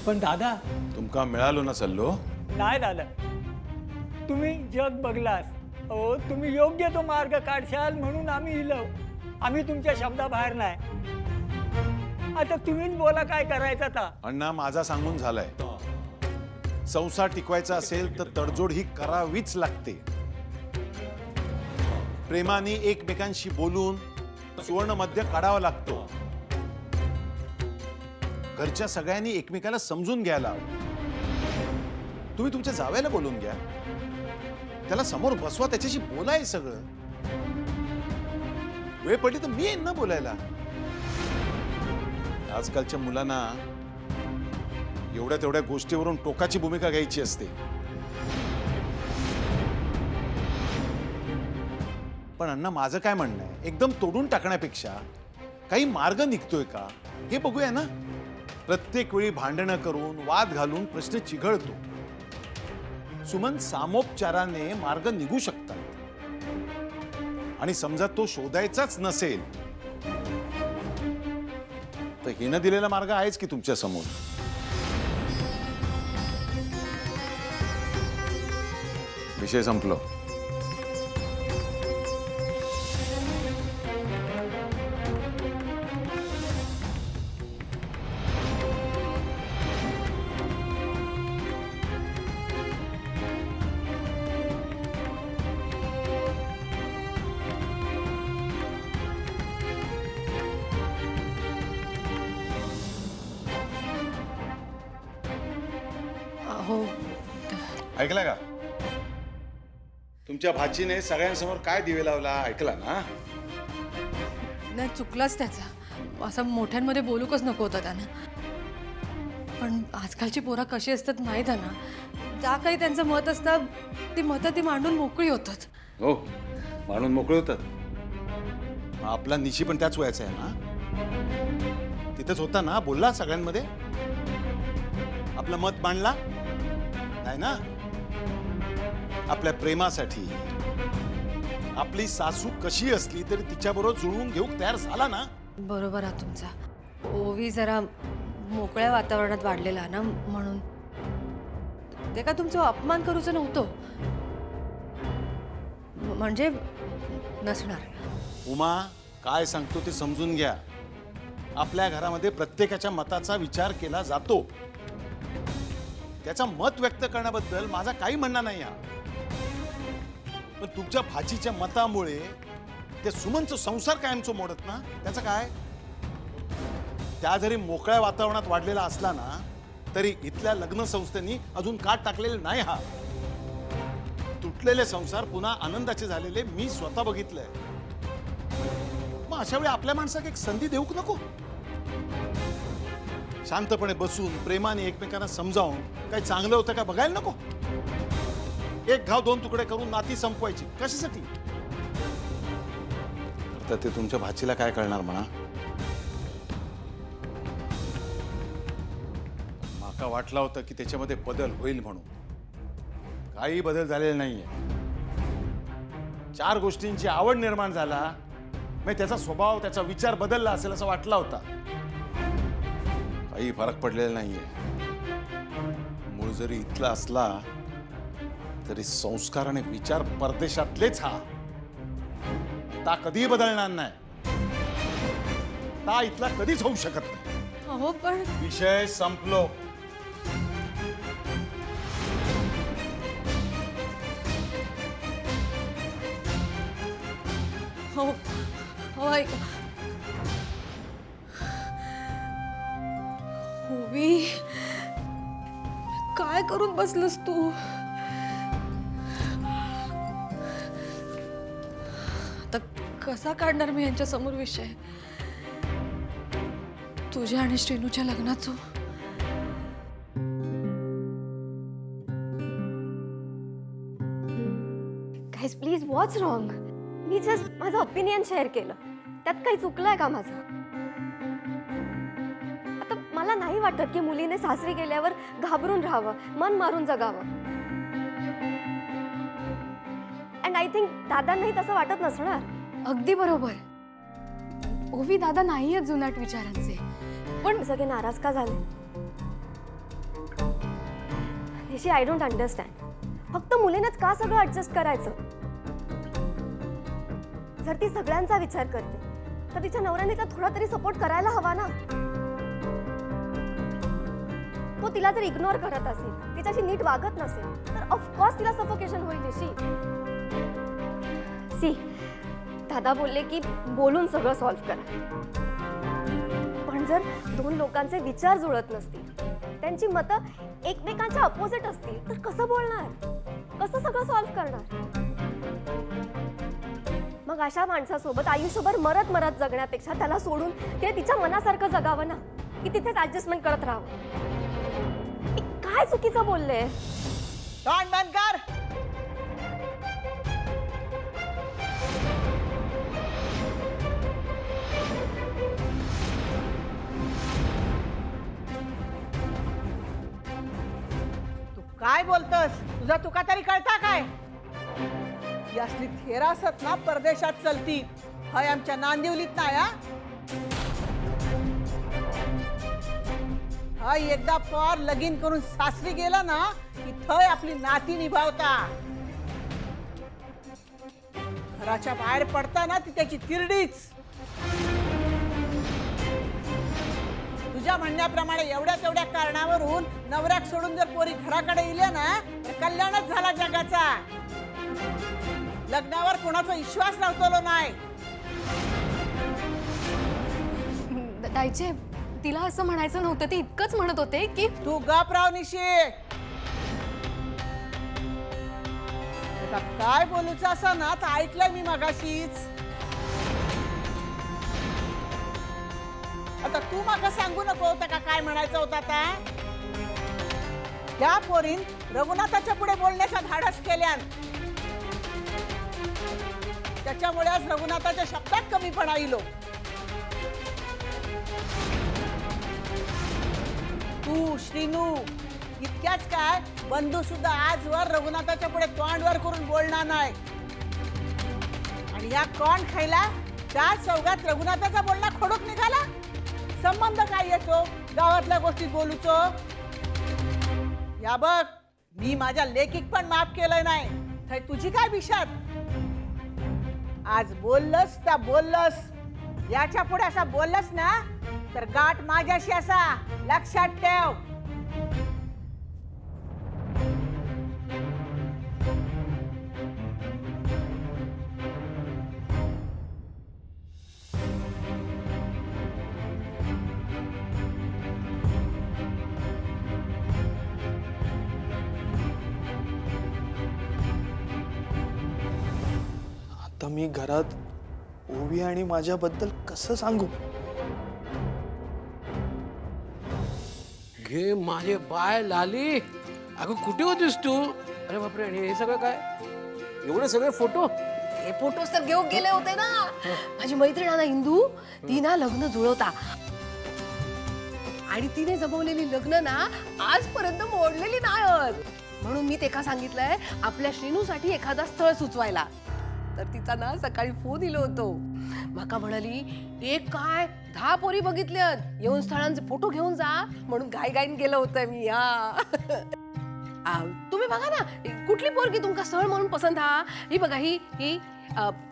पण दादा, तुमका मिळालो ना सल्लो? नाही दादा, तुम्ही जग बघलास. हो, तुम्ही योग्य तो मार्ग काढशाल म्हणून आम्ही इलो. आम्ही तुमच्या शब्दाबाहेर नाही. आता तुम्हीच बोला काय करायचं आता. अण्णा, माझा सांगून झालाय. संसार टिकवायचा असेल तर तडजोड ही करावीच लागते. प्रेमाने एकमेकांशी बोलून सुवर्ण मध्य काढावा लागतो. घरच्या सगळ्यांनी एकमेकाला समजून घ्यायला हवं. तुम्ही तुमच्या जावयाला बोलून घ्या, त्याला समोर बसवा, त्याच्याशी बोलाय. सगळं वेळ पडली तर मी येईन ना बोलायला. आजकालच्या मुलांना एवढ्या तेवढ्या गोष्टीवरून टोकाची भूमिका घ्यायची असते. पण अण्णा, माझं काय म्हणणं आहे, एकदम तोडून टाकण्यापेक्षा काही मार्ग निघतोय का हे बघूया ना. प्रत्येक वेळी भांडणं करून वाद घालून प्रश्न चिघळतो. सुमन, सामोपचाराने मार्ग निघू शकतात. आणि समजा तो शोधायचाच नसेल तर हिनं दिलेला मार्ग आहेच की तुमच्या समोर. विषय संपलो. हो, ऐकला का? तुमच्या भाचीने सगळ्यांसमोर काय दिवे लावला ऐकला ना? नाही, चुकलाच त्याचा. असं मोठ्यांमध्ये बोलूकच नको होतं त्यानं. पण आजकालची पोरं कशी असतात माहीत आहे ना. ज्या काही त्यांचं मत असतं ती मतं ती मांडून मोकळी होतात. हो, मानून मोकळे होतात. आपला निशी पण त्याच वयाचा आहे ना. तिथंच होता ना, बोलला सगळ्यांमध्ये, आपलं मत मांडला नाही ना. आपल्या प्रेमासाठी आपली सासू कशी असली तरी तिच्याबरोबर जुळवून घेऊ तयार झाला ना. बरोबर आहे तुमचा. ओवी जरा मोकळ्या वातावरणात वाढलेला ना, म्हणून. ते का तुमचा अपमान करूचं नव्हतं, म्हणजे नसणार. उमा, काय सांगतो ते समजून घ्या. आपल्या घरामध्ये प्रत्येकाच्या मताचा विचार केला जातो. त्याचा मत व्यक्त करण्याबद्दल माझा काही म्हणणं नाही. पण तुमच्या भाचीच्या मतामुळे ते सुमनचं संसार कायमचं मोडत ना, त्याचं काय? त्या जरी मोकळ्या वातावरणात वाढलेला असला ना तरी इथल्या लग्न संस्थेनी अजून काट टाकलेले नाही. हा तुटलेले संसार पुन्हा आनंदाचे झालेले मी स्वतः बघितलंय. मग अशा वेळी आपल्या माणसाला एक संधी देऊक नको? शांतपणे बसून प्रेमाने एकमेकांना समजावून काही चांगलं होतं का बघायला नको? एक घाव दोन तुकडे करून नाती संपवायची कशासाठी? तर ते तुमच्या भाचीला काय कळणार म्हणा. माका वाटलं होतं की त्याच्यामध्ये बदल होईल म्हणून. काही बदल झालेला नाहीये. 4 गोष्टींची आवड निर्माण झाला, म्हणजे त्याचा स्वभाव, त्याचा विचार बदलला असेल असं वाटला होता. काही फरक पडलेला नाहीये. मूळ जरी इथला असला तरी संस्कार आणि विचार परदेशातलेच. ता कधीही बदलणार नाही. ता इथला कधीच होऊ शकत नाही. हो, पण विषय संपलो. हो, हो, ऐक. ओवी, काय करून बसलस तू? आता कसा काढणार मी यांच्या समोर विषय तुझ्या आणि श्रीनूच्या लग्नाचं? Guys please, what's wrong? Me just माझं ओपिनियन शेअर केलं. त्यात काही चुकलंय का माझं? आता मला नाही वाटत की मुलीने सासरी गेल्यावर घाबरून राहावं, मन मारून जगावं. अँड आय थिंक दादांनाही तसं वाटत नसणार. अगदी बरोबर. ओवी दादा नाहीयेत जुनाट विचारांचे. पण सगळे नाराज का झाले? ऋषी आय डोंट अंडरस्टँड. फक्त मुलीनंच का सगळं ऍडजस्ट करायचं? जर ती सगळ्यांचा विचार करते तर तिच्या नवऱ्याने तिला थोडा तरी सपोर्ट करायला हवा ना. तो तिला जर इग्नोर करत असेल, तिच्याशी नीट वागत नसेल तर ऑफकोर्स तिला सफोकेशन होईल ऋषी. सी, दादा बोलले की बोलून सगळं सॉल्व्ह करा. पण जर दोन लोकांचे विचार जुळत नसतील, त्यांची मतं एकमेकांच्या अपोजिट असतील तर कसं बोलणार? कसं सगळं सॉल्व्ह करणार? मग अशा माणसासोबत आयुष्यभर मरत मरत जगण्यापेक्षा त्याला सोडून तिने तिच्या मनासारखं जगावं ना, की तिथेच ऍडजस्टमेंट करत राहावं. मी काय चुकीचं बोलले? तोंड बंद कर. तू काय बोलतोस? तुझा तुका तरी कळता काय? ही असली थेरासत ना परदेशात चलती. हाय आमच्या नांदिवलीत नाही हा. हाय एकदा पार लगीन करून सासरी गेला ना की थय आपली नाती निभावता. घराच्या बाहेर पडताना ती त्याची तिरडीच. तुझ्या म्हणण्याप्रमाणे एवढ्या तेवढ्या कारणावरून नवऱ्याक सोडून जर पोरी घराकडे इल्या ना तर कल्याणच झाला जगाचा. लग्नावर कोणाचा विश्वास नव्हतो नाही. दाईचे, तिला असं म्हणायचं नव्हतं. ते इतकंच म्हणत होते की तू गप राव निशी. आता काय बोलूचं असं ना तर ऐकलंय मी मगाशीच. आता तू माका सांगू नको होतं का काय म्हणायचं होतं आता? त्या पोरीन रघुनाथाच्या पुढे बोलण्याचा धाडस केल्यान. त्याच्यामुळे आज रघुनाथाच्या शब्दात कमीपणा इलो. तू श्रीनू इतक्याच काय बंधू सुद्धा आजवर रघुनाथाच्या पुढे तोंडवर करून बोलणार नाही. आणि या कोण खायला चार चौघात रघुनाथाचा बोलणा खोडूक निघाला. संबंध काय येतो गावातल्या गोष्टीत बोलूचो? या बघ, मी माझ्या लेकीक पण माफ केलंय नाही. थय तुझी काय विषाद? आज बोललंस त्या बोललंस. याच्या पुढे असा बोललंस ना तर गाठ माझ्याशी असा. लक्षात ठेव. आता मी घरात ओवी आणि माझ्याबद्दल कसं सांगू? घे माझे बाय लाली. अगं कुठे होतीस तू? अरे बापरे, आणि हे सगळं काय? एवढे सगळे फोटो? हे फोटोज तर घेऊन गेले होते ना. माझी मैत्रीण आहे ना इंदू, ती ना लग्न जुळवता आणि तिने जमवलेली लग्न ना आजपर्यंत मोडलेली नाहीत. म्हणून मी तेका सांगितलंय आपल्या श्रीनूसाठी एखादा स्थळ सुचवायला. तर तिचा ना सकाळी फोन दिलो होतो. माका म्हणाली एक काय 10 पोरी बघितल्यात, येऊन स्थळांचे फोटो घेऊन जा म्हणून गाईन गेलं होतं मी. तुम्ही बघा ना कुठली पोरगी तुमका स्थळ म्हणून पसंत हा. ही बघा ही ही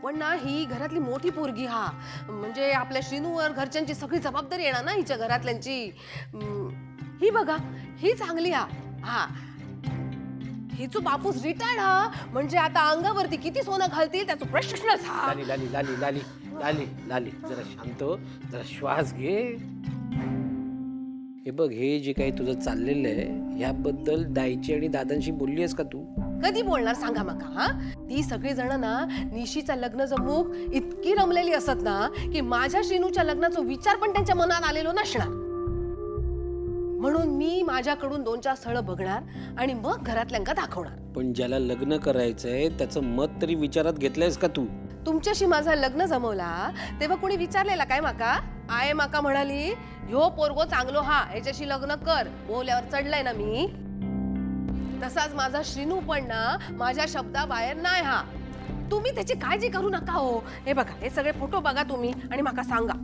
पण ना ही घरातली मोठी पोरगी हा. म्हणजे आपल्या श्रीनूवर घरच्यांची सगळी जबाबदारी येणार ना हिच्या घरातल्यांची. ही बघा ही चांगली हा. हा हिचो बापूस रिटायर्ड हा. म्हणजे आता अंगावरती किती सोनं घालतील त्याचा प्रश्नच हा. लाली लाली लाली लाली लाली लाली जरा शांत हो, जरा श्वास घे. हे बघ, हे जे काही तुझं चाललेलं आहे याबद्दल दाईची आणि दादांशी बोलली आहेस का तू? कधी बोलणार सांगा मका. हा ती सगळी जण ना निशीचं लग्न जमूक इतकी रमलेली असत ना की माझ्या श्रीनूच्या लग्नाचा विचार पण त्यांच्या मनात आलेलो नसणार. म्हणून मी माझ्याकडून 2-4 स्थळ बघणार आणि मग घरातल्यांका दाखवणार. पण ज्याला लग्न करायचंय त्याचं मत तरी विचारात घेतलंयस का तू? तुमच्याशी माझा लग्न जमवला तेव्हा कोणी विचारलेला काय माका? आय माका म्हणाली ह्यो पोरगो चांगलो हा, याच्याशी लग्न कर. बोल्यावर चढलाय ना मी. तसाच माझा श्रीनू पण ना माझ्या शब्दाबाहेर नाही हा. तुम्ही त्याची काळजी करू नका हो. हे बघा हे सगळे फोटो बघा तुम्ही आणि माका सांगा.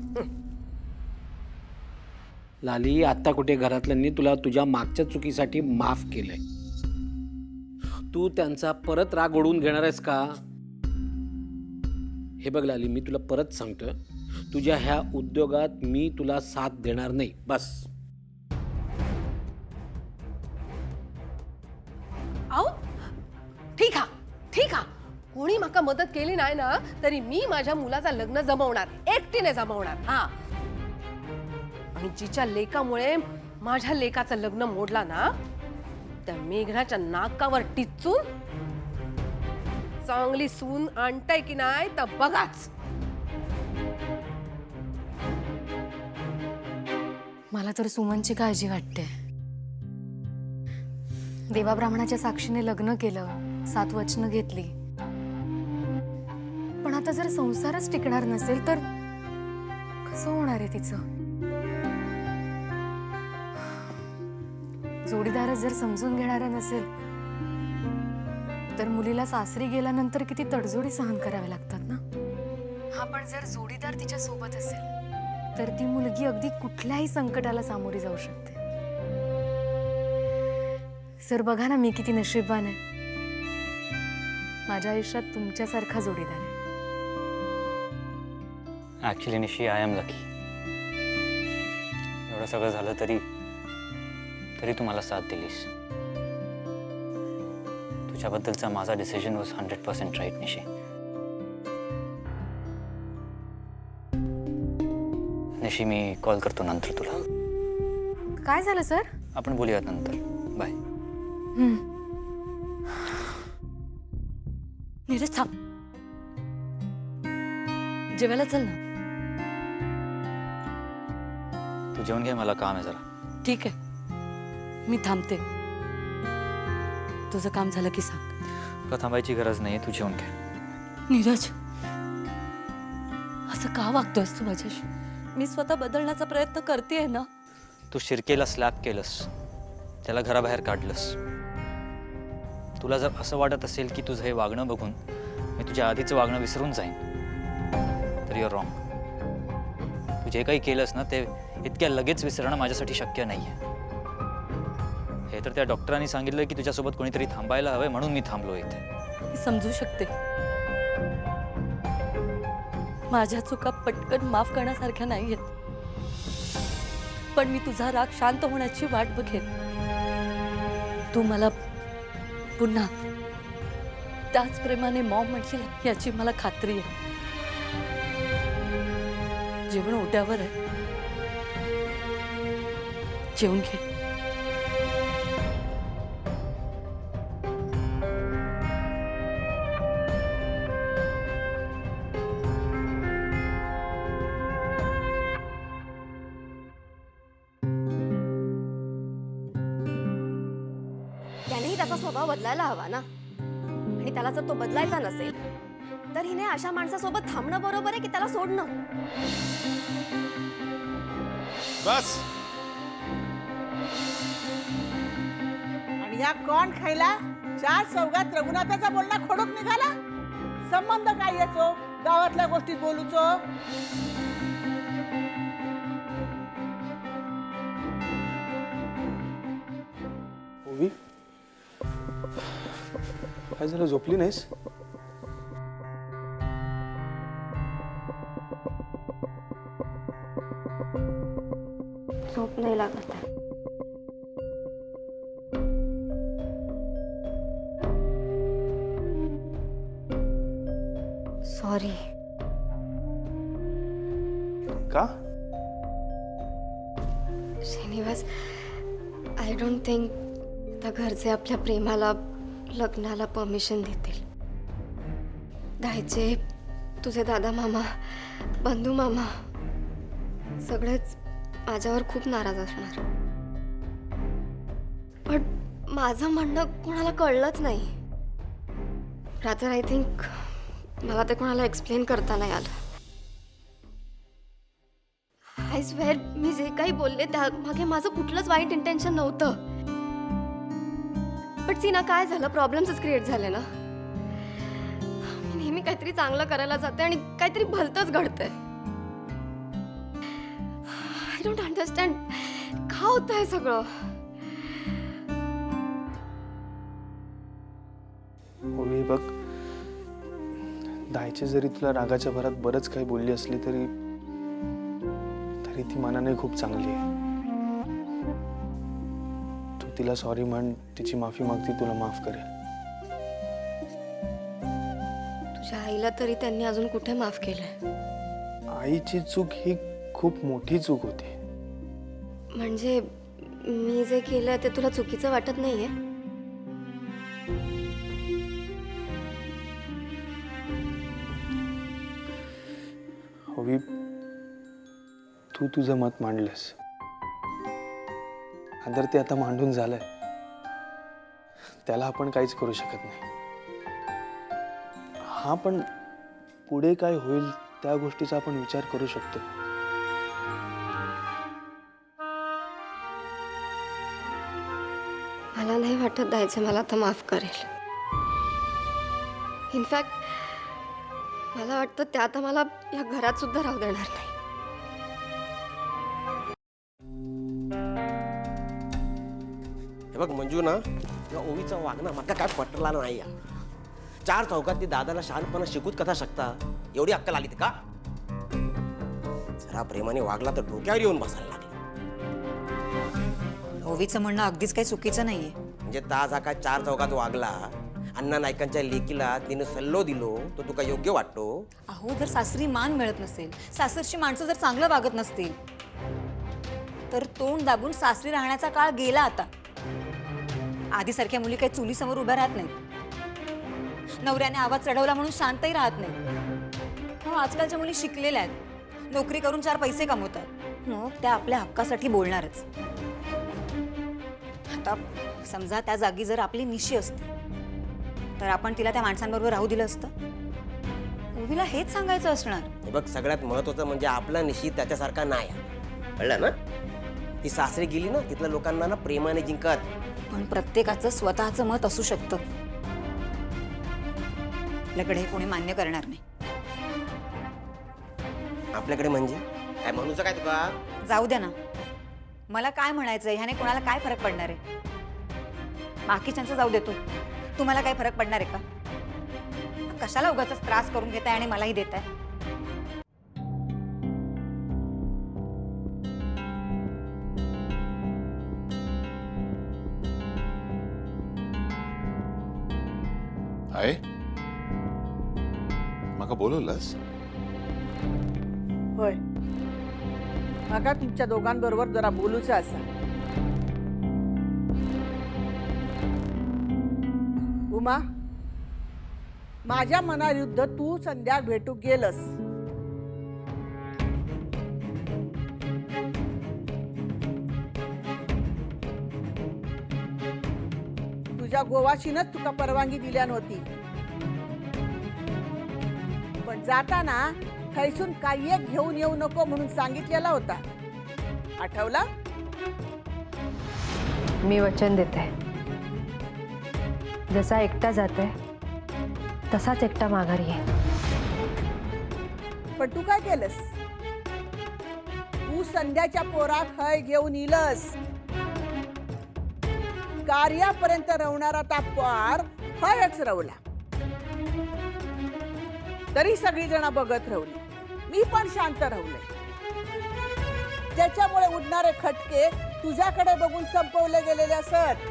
लाली, आता कुठे घरातल्यांनी तुला तुझ्या मागच्या चुकीसाठी माफ केलंय. तू त्यांचा परत राग ओढवून घेणार आहेस का? हे बघ लाली, मी तुला परत सांगतोय, तुझ्या ह्या उद्योगात मी तुला साथ देणार नाही. बस. आओ ठीक हा, ठीक हा. कोणी माका मदत केली नाही ना तरी मी माझ्या मुलाचं लग्न जमवणार, एकटीने जमवणार. हा, आणि जिच्या लेकामुळे माझ्या लेकाचं लग्न मोडला ना त्या मेघनाच्या नाकावर टिचून चांगली सून आणताय की नाही तर बघाच. मला तर सुमनची काळजी वाटते. देवाब्राह्मणाच्या साक्षीने लग्न केलं, 7 वचनं घेतली, पण आता जर संसारच टिकणार नसेल तर कसं होणार आहे तिचं? जोडीदारच जर समजून घेणारा नसेल तर मुलीला सासरी गेल्यानंतर किती तडजोडी सहन कराव्या लागतात ना. हा, पण जर जोडीदार तिच्या सोबत असेल तर ती मुलगी अगदी कुठल्याही संकटाला सामोरी जाऊ शकते. सर बघा ना, मी किती नशीबवान आहे. माझ्या आयुष्यात तुमच्यासारखा जोडीदार आहे. ॲक्च्युली निशी, आय एम लकी. एवढं सगळं झालं तरी तू मला साथ दिलीस. तुझ्याबद्दलचा माझा डिसिजन वॉज 100% राईट निशी. निशी, मी कॉल करतो नंतर तुला. काय झालं सर? आपण बोलूयात नंतर. बाय. नीरज थांब, जेवायला चल ना. तू जेवण घे, मला काम आहे जरा. ठीक आहे, मी थांबते. तुझं काम झालं की सांग. तुला थांबायची गरज नाही, तू जेवण घे. नीरज, असं का वागतोयस तू माझ्याशी? मी स्वतः बदलण्याचा प्रयत्न करतेय ना. तू शिरकेला स्लॅप केलंस, त्याला घराबाहेर काढलंस. तुला जर असं वाटत असेल की तुझं हे वागणं बघून मी तुझ्या आधीचं वागणं विसरून जाईन तर युअर रॉंग. तू जे काही केलंस ना ते इतक्या लगेच विसरणं माझ्यासाठी शक्य नाही आहे. हे तर त्या डॉक्टरांनी सांगितलं की तुझ्यासोबत कोणीतरी थांबायला हवंय, म्हणून मी थांबलो इथे. मी समजू शकते, माझ्या चुका पटकन माफ करण्यासारख्या नाहीयेत, पण मी तुझा राग शांत होण्याची वाट बघेन. तू मला पुन्हा त्याच प्रेमाने मॉम म्हणशील याची मला खात्री आहे. जेवण ओट्यावर आहे, जेवून घे. त्यानेही त्याचा स्वभाव बदलायला हवा ना. आणि त्याला जर तो बदलायचा नसेल तर हिने अशा माणसासोबत थांबणं बरोबर आहे की त्याला सोडणं? बस. आणि या कॉर्न खायला 4 चौघात रघुनाथाचा बोलणा खोडूक निघाला. संबंध काय याचो? गावातल्या गोष्टीत बोलूचो. ओवी, काय झालं? झोपली नाहीस? झोप नाही लागत आहे. सॉरी. का? श्रीनिवास, आय डोंट थिंक आता घरचे आपल्या प्रेमाला, लग्नाला परमिशन देतील. दायचे, तुझे दादा मामा, बंधू मामा सगळेच माझ्यावर खूप नाराज असणार. पण माझं म्हणणं कोणाला कळलंच नाही. रादर आय थिंक मला ते कोणाला एक्सप्लेन करता नाही आलं. आय स्वेअर मी जे काही बोलले त्यामागे माझं कुठलंच वाईट इंटेन्शन नव्हतं. पण सीना, काय झालं? प्रॉब्लेम्सच क्रिएट झाले ना. मी नेहमी काहीतरी चांगलं करायला जाते आणि काहीतरी भलतंच घडतंय. आय डोंट अंडरस्टँड का होतं हे सगळं. बघ, दायची जरी तुला रागाच्या भरात बरंच काही बोलली असली तरी तरी ती मनाने खूप चांगली आहे. तू तिला सॉरी म्हण, तिची माफी माग, ती तुला माफ करेल. तुझ्या आईला तरी त्यांनी अजून कुठे माफ केलंय? आईची चूक ही खूप मोठी चूक होती. म्हणजे मी जे केलंय ते तुला चुकीचं वाटत नाहीये? ओवी, तू तुझं मत मांडलंस, आदर ते आता मांडून झालंय, त्याला आपण काहीच करू शकत नाही. हा, पण पुढे काय होईल त्या गोष्टीचा आपण विचार करू शकतो. मला नाही वाटत दायचं मला आता माफ करेल. इनफॅक्ट मला वाटतं त्या आता मला या घरात सुद्धा राहू देणार नाही. हे बघ मंजू ना, या ओवीचं वागणं मला काय पटला नाही या. 4 चौकात ती दादाला शहाणपणा शिकूत कथा शकता, एवढी अक्कल आली ती का? जरा प्रेमाने वागला तर डोक्यावर येऊन बसायला लागली. ओवीचं म्हणणं अगदीच काही चुकीचं नाहीये. म्हणजे ताज हा काय 4 चौकात वागला, अण्णा नायकांच्या लेकीला तिने सल्लो दिलो, तो तुका योग्य वाटतो? अहो, जर सासरी मान मिळत नसेल, सासरची माणसं जर चांगलं वागत नसतील, तर तोंड दाबून सासरी राहण्याचा काळ गेला आता. आधीसारख्या मुली काही चुलीसमोर उभ्या राहत नाहीत, नवऱ्याने आवाज चढवला म्हणून शांतही राहत नाही. हो, आजकालच्या मुली शिकलेल्या आहेत, नोकरी करून 4 पैसे कमवतात, मग त्या आपल्या हक्कासाठी बोलणारच. आता समजा त्या जागी जर आपली निशी असती, तर आपण तिला त्या माणसांबरोबर राहू दिलं असतं? ओवीला हेच सांगायचं असणार. हे बघ, सगळ्यात महत्वाचं म्हणजे आपला निश्चित त्याच्यासारखा नाही, कळलं ना? ती सासरी गेली ना, तिथल्या लोकांना ना प्रेमाने जिंकत. पण प्रत्येकाचं स्वतःचं मत असू शकतं, आपल्याकडे हे कोणी मान्य करणार नाही. आपल्याकडे म्हणजे काय म्हणूचं काय तुका? जाऊ द्या ना, मला काय म्हणायचंय ह्याने कोणाला काय फरक पडणार आहे? बाकीच्यांचं जाऊ देतो, तुम्हाला काय फरक पडणार आहे का? कशाला उगाच त्रास करून घेताय आणि मलाही देताय? आहे मका बोलवलंस? होय, माका तुमच्या दोघांबरोबर जरा बोलूचं असा. उमा, माझ्या मनाविरुद्ध तू संध्या भेटू गेलस. तुझ्या गोवाशीनच तुका परवानगी दिल्या नव्हती, पण जाताना खैसून काही एक घेऊन येऊ नको म्हणून सांगितलेला होता, आठवला? मी वचन देते, जसा एकटा जाते तसाच एकटा माघारी आहे. पण तू काय केलंस? तू संध्याच्या पोरा खय घेऊन इलस. कार्यापर्यंत रवणारा ता पार हयच रवला. तरी सगळी जण बघत रवली, मी पण शांत रवले. त्याच्यामुळे उडणारे खटके तुझ्याकडे बघून संपवले गेलेले असत.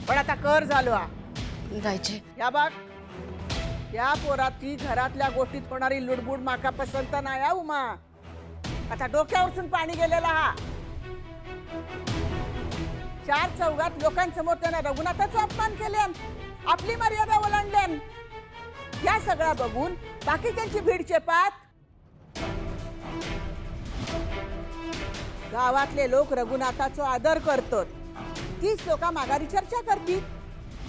पण आता कर झालो हा. जायचे या बाग, या पोराची घरातल्या गोष्टीत होणारी लुडबुड माका पसंत नाही हा उमा. आता डोक्यावरसून पाणी गेलेला हा. 4 चौघात लोकांसमोर त्यानं रघुनाथाचा अपमान केल्यान, आपली मर्यादा ओलांडल्यान. या सगळा बघून बाकी त्यांची भीड चेपात. गावातले लोक रघुनाथाचा आदर करतात, तीच लोक माघारी चर्चा करतील.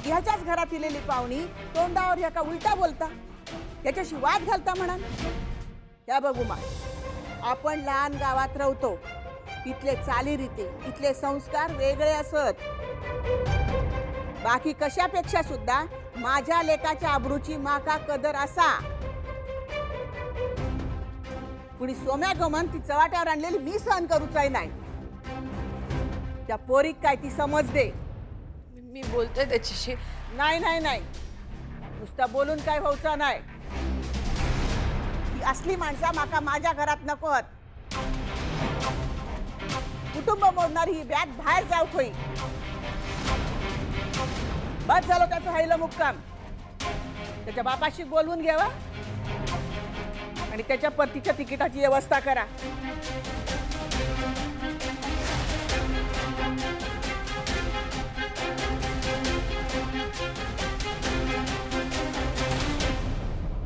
ह्याच्याच घरात इलेली पाहुणी तोंडावर ह्या का उलटा बोलता, याच्याशी वाद घालता म्हणा. या बघू मा, आपण लहान गावात राहतो, इथले चालीरीती, इथले संस्कार वेगळे असत. बाकी कशापेक्षा सुद्धा माझ्या लेकाच्या आबरूची माका कदर असा. कुणी सोम्या गमन ती चवाट्यावर आणलेली मी सहन करूचाही नाही. त्या पोरीक काय ती समज दे. मी बोलते त्याच्याशी, नाही नाही नाही, नुसतं बोलून काय व्हायचा नाही. ही असली माणसा माका माझ्या घरात नकोत. कुटुंब मोडणारी ही ब्यात बाहेर जाऊ खोई. बस झालं त्याचं हायलं मुक्काम. त्याच्या बापाशी बोलवून घ्यावा आणि त्याच्या परतीच्या तिकिटाची व्यवस्था करा.